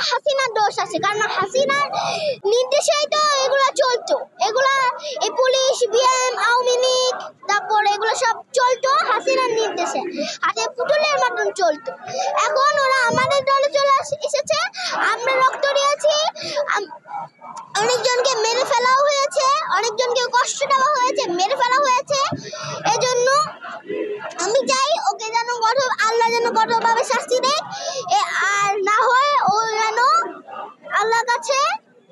হাসিনার দোষ আছে, কারণ হাসিনার নির্দেশেই তো এগুলা চলতো। এগুলা এই পুলিশ, বিএম, আওয়ামী লীগ, তারপর এগুলো সব চলতো হাসিনার নির্দেশে, হাতে পুতুলের মতন চলতো। এখন ওরা আমাদের দলে চলে এসেছে, আমরা রক্ত দিয়েছি, অনেকজনকে মেরে ফেলাও হয়েছে, অনেকজনকে কষ্ট দেওয়া হয়েছে, মেরে ফেলা হয়েছে। এজন্য আমি চাই ওকে যেন আল্লাহ যেন কঠোরভাবে শাস্তি দেয়, আর না হয় ও যেন আল্লাহর কাছে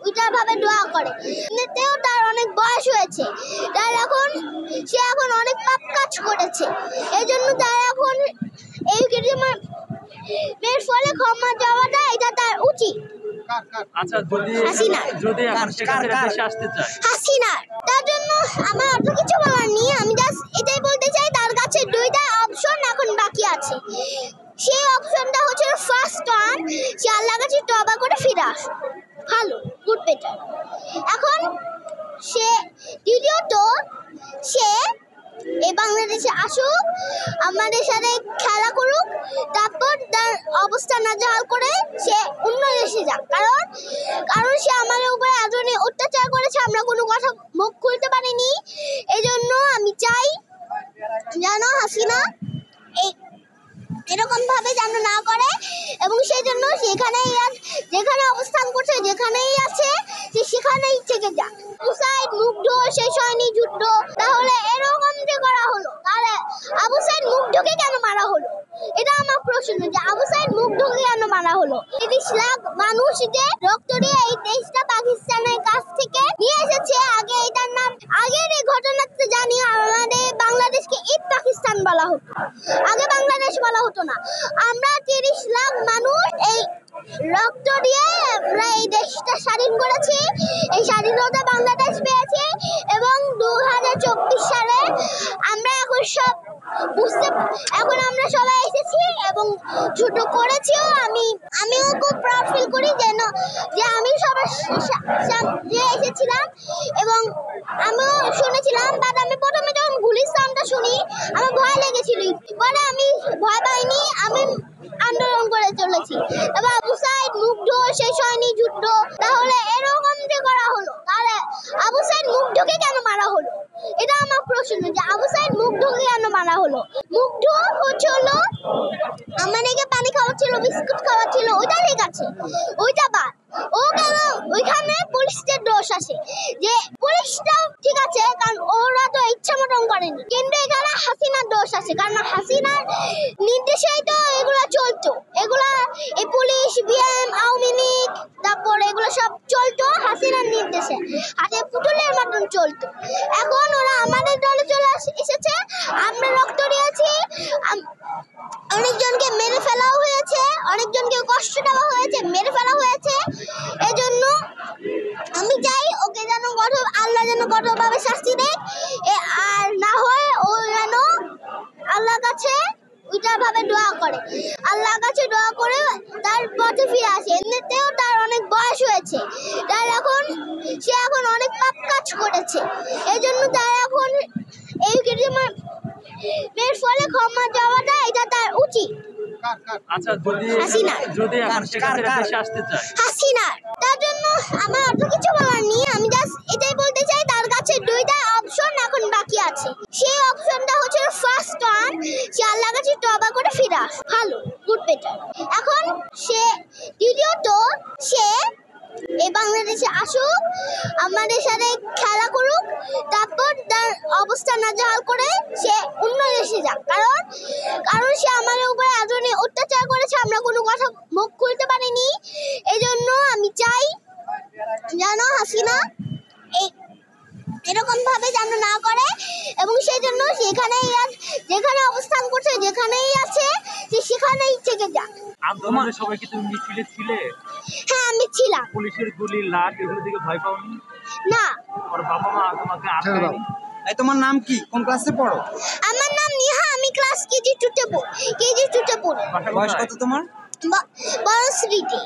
ওইটার ভাবে দোয়া করে। এমনিতেও তার অনেক বয়স হয়েছে, সে এখন অনেক পাপ কাজ করেছে, এই জন্য তার এখন এই এর ফলে ক্ষমা চাওয়াটা এটা তার উচিত। আচ্ছা, যদি হাসিনার তার জন্য আমার অত কিছু বলার নেই, আমি জাস্ট এটাই বলতে চাই তার কাছে দুইটা অপশন এখন বাকি আছে। সেই অপশনটা হচ্ছে ফার্স্ট ওয়ান, সে আল্লাহর কাছে তওবা করে ফিরে আসে, ভালো, গুড বেটার। এখন সে দ্বিতীয়ত সে এই বাংলাদেশে আসুক, আমাদের সাথে খেলা করুক, তারপর তার অবস্থা নাজেহাল করে সে অন্য দেশে যাক, কারণ সে আমাদের উপরে এতদিন অত্যাচার করেছে, আমরা কোনো কথা মুখ খুলতে পারিনি। এই জন্য আমি চাই যেন হাসিনা এরকম ভাবে যেন না করে, এবং সেই জন্য যেখানে অবস্থান করছে, যেখানেই আছে সেখানেই থেকে যাক। আবু সাঈদ মুগ্ধ শেষ হয়নি যুদ্ধ, তাহলে এরকম যে করা হলো, তাহলে আবু সাঈদ মুগ্ধকে কেন মারা হলো? এটা আমার প্রশ্ন, যে আবু সাঈদ মুগ্ধকে কেন মারা হলো? 30 লাখ মানুষ যে রক্ত দিয়ে এই দেশটা পাকিস্তানের কাছ থেকে নিয়ে এসেছে, আগের এই ঘটনাতে জানি আমাদের বাংলাদেশকে ঈদ পাকিস্তান বলা হতো, আগে বাংলাদেশ বলা হতো না। আমরা 30 লাখ মানুষ এই রক্ত দিয়ে আমরা এই দেশটা স্বাধীন করেছি, এই স্বাধীনতা বাংলাদেশ পেয়েছে, এবং 2024 সালে আমরা এখন আমরা সবাই এসেছি এবং ছোট করেছিও। আমিও খুব প্রাউড ফিল করি যে আমি সবার সামনে এসেছিলাম, এবং আমিও শুনেছিলাম, বাট আমি প্রথমে যখন গুলির সাউন্ডটা শুনি আমার ভয় লেগেছিল, পরে আমি ভয় পাইনি, আমি আন্দোলন করে চলেছি। এবার আবু সাঈদ মুগ্ধ শেষ হয়নি যুদ্ধ, তাহলে এরকম যে করা হলো, তাহলে আবু সাঈদ মুগ্ধকে কেন মারা হলো? এটা আমার প্রশ্ন, যে আবু সাঈদ মুগ্ধকে কেন মারা হলো? মুগ্ধ হলো আমাদেরকে পানি খাওয়াচ্ছিল, বিস্কুট খাওয়াচ্ছিল, ওইটা ঠিক আছে, ওইটা বাদ। ও কেন ওইখানে পুলিশদের দোষ আছে, যে পুলিশটাও ঠিক আছে, কারণ ওরা তো ইচ্ছা মতন করেনি, কিন্তু এখানে হাসিনার দোষ আছে, কারণ হাসিনার নির্দেশেই তো এগুলা চলতো। এগুলা এই পুলিশ, বিএম, আওয়ামী লীগ, তারপর এগুলো সব চলতো হাসিনার নির্দেশে, হাতে পুতুলের মতন চলতো। এখন ওরা আমাদের দলে চলে এসেছে, আমরা রক্ত দিয়েছি, অনেকজনকে মেরে ফেলাও হয়েছে, অনেকজনকে কষ্ট দেওয়া হয়েছে, মেরে ফেলা হয়েছে। এজন্য আমি চাই ওকে যেন আল্লাহ যেন কঠোরভাবে শাস্তি দেয়, আর না হয় ও যেন আল্লাহর কাছে ওইটার ভাবে দোয়া করে, আল্লাহর কাছে দোয়া করে তার পথে ফিরে আসে। এমনিতেও তার অনেক বয়স হয়েছে, সে এখন অনেক পাপ কাজ করেছে, এই জন্য তার এখন এই এর ফলে ক্ষমা চাওয়াটা এটা তার উচিত। আচ্ছা, হাসিনার তার জন্য আমার অত কিছু বলার নেই, আমি জাস্ট এটাই বলতে চাই তার কাছে দুইটা অপশন এখন বাকি আছে। সেই অপশনটা হচ্ছে ফার্স্ট ওয়ান, সে আল্লাহর কাছে তওবা করে ফিরে আসে, ভালো, গুড বেটার। এখন সে দ্বিতীয়ত সে এই বাংলাদেশে আসুক, আমাদের সাথে খেলা করুক, তারপর তার অবস্থা নাজেহাল করে সে অন্য দেশে যাক, কারণ সে আমাদের উপরে এতদিন অত্যাচার করেছে, আমরা কোনো কথা মুখ খুলতে পারিনি। এই জন্য আমি চাই যেন হাসিনা এরকম ভাবে যেন না করে, এবং সেই জন্য যেখানে অবস্থান করছে, যেখানেই আছে সেখানেই থেকে যাক। আন্দোলনের সবাই কি তুমি মিছিলে ছিলে? হ্যাঁ, আমি ছিলাম। পুলিশের গুলি, লাশ এগুলো থেকে ভয় পাওনি? না। ওর বাবা মা তোমাকে আটকায়নি? তোমার নাম কি, কোন ক্লাসে পড়ো? আমার নাম নিহা, আমি ক্লাস কেজি 2 তে পড়ি। বয়স কত তোমার? বড় স্মৃতি।